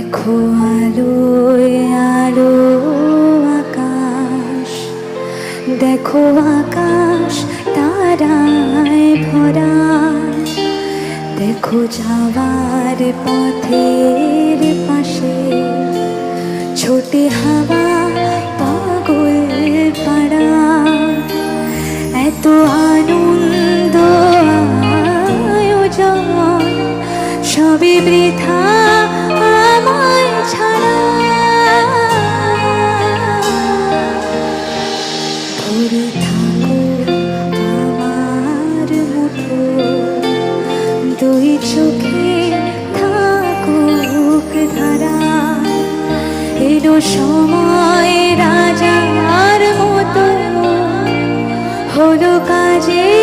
দেখো আলোয় আলো আকাশ, দেখো আকাশ তারায় ভরা, দেখো যাওয়ার পথের পাশে ছোটে হাওয়া পাগল পাড়া। এত আনন্দ আয়োজন সবই বৃথা আমায় ছাড়া। ধরে থাকো আমার মুঠো, দুই চোখে থাকুক ধারা। এলো সময় রাজার মতো, হলো কাজে